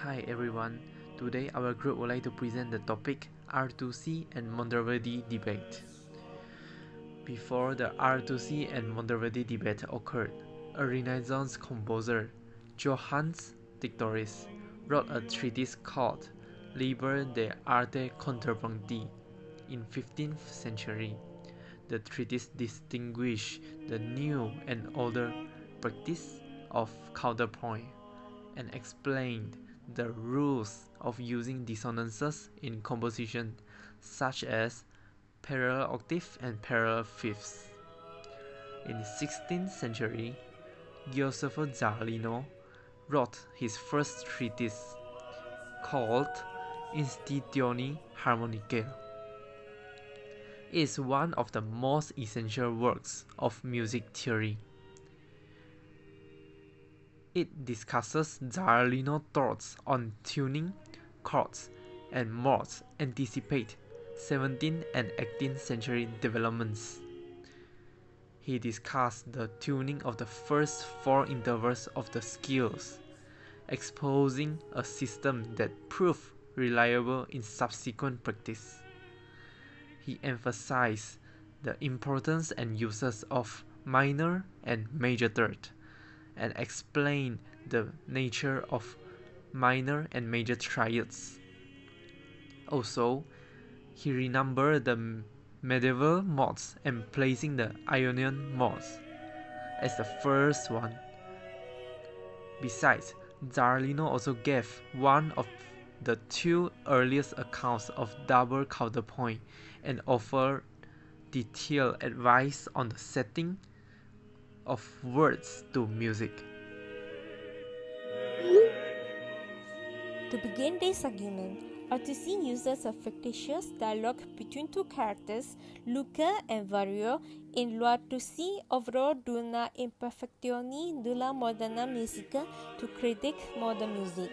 Hi everyone, today our group would like to present the topic Artusi and Monteverdi debate. Before the Artusi and Monteverdi debate occurred, a Renaissance composer, Johannes Dictoris, wrote a treatise called Liber de Arte Contrapunti in 15th century. The treatise distinguished the new and older practice of counterpoint and explained the rules of using dissonances in composition, such as parallel octave and parallel fifths. In the 16th century, Giuseppe Zarlino wrote his first treatise called Institutioni Harmonicae. It is one of the most essential works of music theory. It discusses Zarlino's thoughts on tuning, chords, and modes anticipate 17th and 18th century developments. He discussed the tuning of the first 4 intervals of the scales, exposing a system that proved reliable in subsequent practice. He emphasized the importance and uses of minor and major third, and explain the nature of minor and major triads. Also, he renumbered the medieval modes and placing the Ionian modes as the first one. Besides, Zarlino also gave one of the 2 earliest accounts of double counterpoint and offered detailed advice on the setting of words to music. To begin this argument, Artusi uses a fictitious dialogue between 2 characters, Luca and Vario, in l'Artusi ovro d'una imperfezione della moderna musica to critique modern music.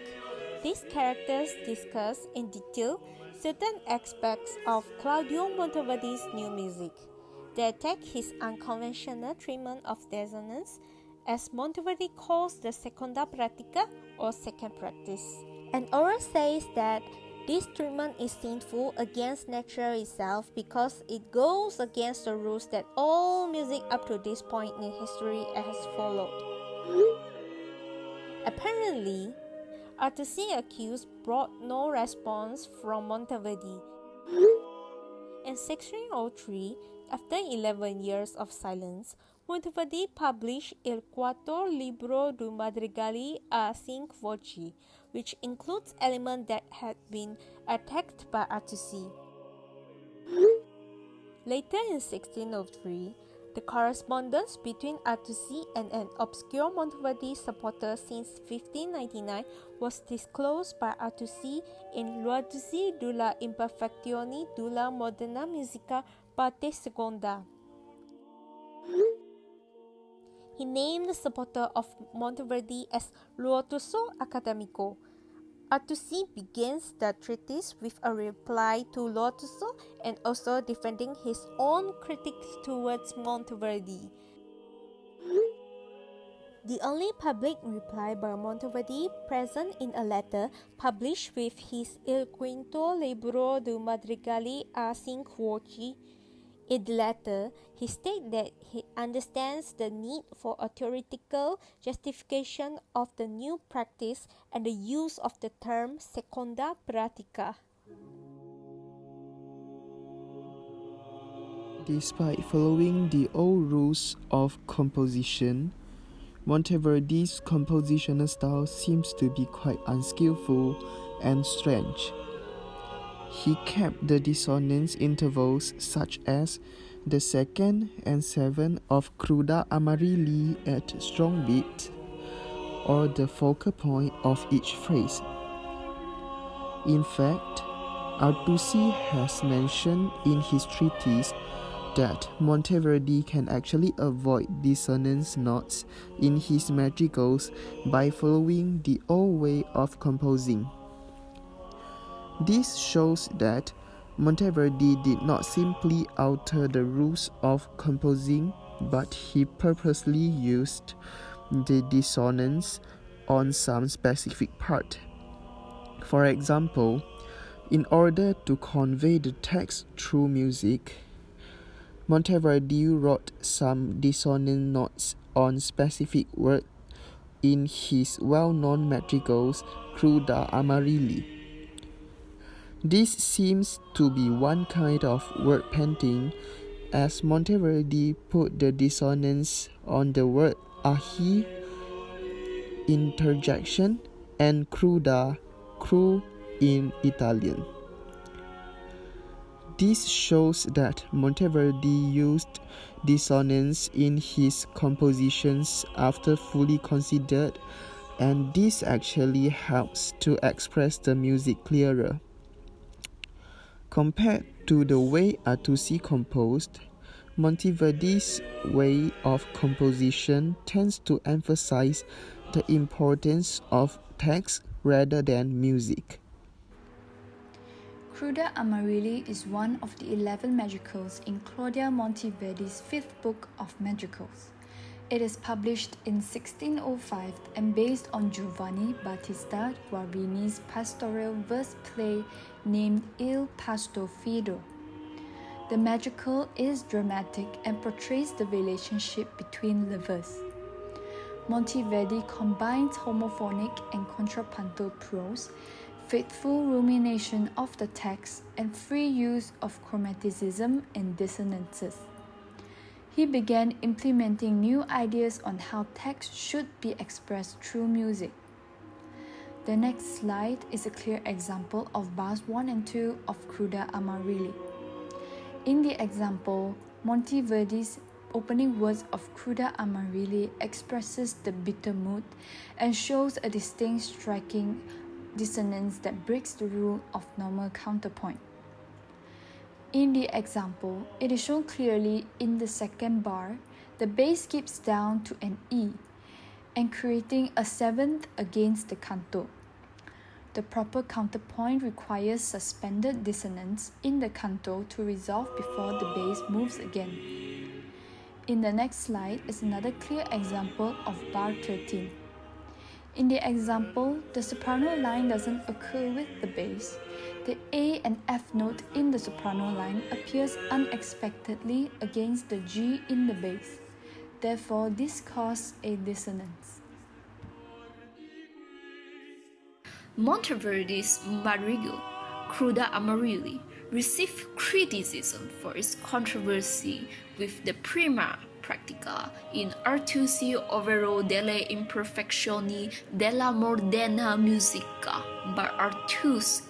These characters discuss in detail certain aspects of Claudio Monteverdi's new music. They attack his unconventional treatment of dissonance, as Monteverdi calls the seconda pratica or second practice. And Ora says that this treatment is sinful against nature itself because it goes against the rules that all music up to this point in history has followed. Apparently, Artusi accused brought no response from Monteverdi. In 1603, after 11 years of silence, Monteverdi published Il Quarto Libro du Madrigali a 5 voci, which includes elements that had been attacked by Artusi. Later in 1603, the correspondence between Artusi and an obscure Monteverdi supporter since 1599 was disclosed by Artusi in L'Artusi della imperfezione della moderna musica parte seconda. He named the supporter of Monteverdi as L'Artuso Accademico. Artusi begins the treatise with a reply to L'Artuso and also defending his own critiques towards Monteverdi. The only public reply by Monteverdi present in a letter published with his Il Quinto Libro du Madrigali a 5 voci. In the letter, he states that he understands the need for a theoretical justification of the new practice and the use of the term seconda pratica. Despite following the old rules of composition, Monteverdi's compositional style seems to be quite unskillful and strange. He kept the dissonance intervals such as the 2nd and 7th of Cruda Amarilli at strong beat, or the focal point of each phrase. In fact, Artusi has mentioned in his treatise that Monteverdi can actually avoid dissonance notes in his madrigals by following the old way of composing. This shows that Monteverdi did not simply alter the rules of composing, but he purposely used the dissonance on some specific part. For example, in order to convey the text through music, Monteverdi wrote some dissonant notes on specific words in his well-known madrigals Cruda Amarilli. This seems to be one kind of word painting, as Monteverdi put the dissonance on the word ahi, interjection, and cruda, cru in Italian. This shows that Monteverdi used dissonance in his compositions after fully considered, and this actually helps to express the music clearer. Compared to the way Artusi composed, Monteverdi's way of composition tends to emphasize the importance of text rather than music. Cruda Amarilli is one of the 11 madrigals in Claudia Monteverdi's fifth book of madrigals. It is published in 1605 and based on Giovanni Battista Guarini pastoral verse play named Il Pasto Fido. The madrigal is dramatic and portrays the relationship between lovers. Monteverdi combines homophonic and contrapuntal prose, faithful rumination of the text, and free use of chromaticism and dissonances. He began implementing new ideas on how text should be expressed through music. The next slide is a clear example of bars 1 and 2 of Cruda Amarilli. In the example, Monteverdi's opening words of Cruda Amarilli expresses the bitter mood and shows a distinct striking dissonance that breaks the rule of normal counterpoint. In the example, it is shown clearly in the second bar, the bass skips down to an E and creating a seventh against the canto. The proper counterpoint requires suspended dissonance in the canto to resolve before the bass moves again. In the next slide is another clear example of bar 13. In the example, the soprano line doesn't occur with the bass. The A and F note in the soprano line appears unexpectedly against the G in the bass. Therefore, this causes a dissonance. Monteverdi's madrigal, Cruda Amarilli, received criticism for its controversy with the prima pratica in Artusi ovvero delle imperfezioni della moderna musica by Artusi.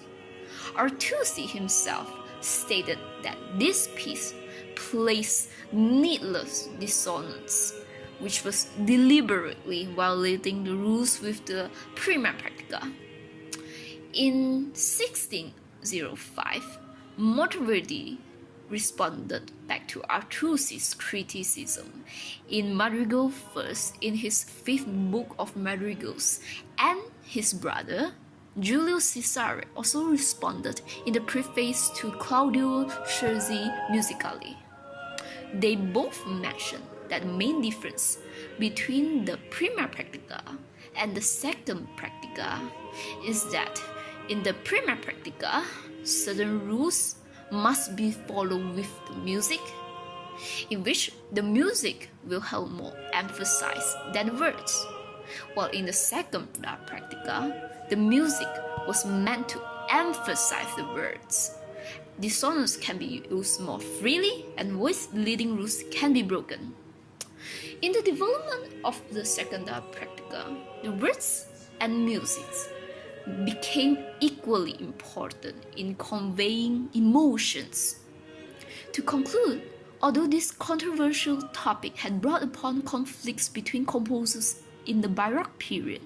Artusi himself stated that this piece placed needless dissonance, which was deliberately violating the rules with the prima pratica. In 1605, Monteverdi responded back to Artusi's criticism in Madrigal first in his fifth book of madrigals, and his brother Julius Cesare also responded in the preface to Claudio Scherzi Musicali. They both mentioned that the main difference between the prima pratica and the second pratica is that in the prima pratica, certain rules must be followed with the music, in which the music will have more emphasis than words, while in the second pratica, the music was meant to emphasize the words. Dissonance can be used more freely, and voice-leading rules can be broken. In the development of the second pratica, the words and music became equally important in conveying emotions. To conclude, although this controversial topic had brought upon conflicts between composers in the Baroque period,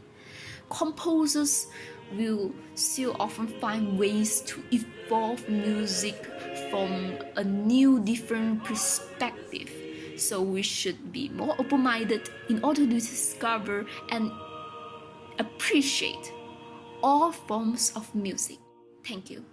composers will still often find ways to evolve music from a new, different perspective. So we should be more open-minded in order to discover and appreciate all forms of music. Thank you.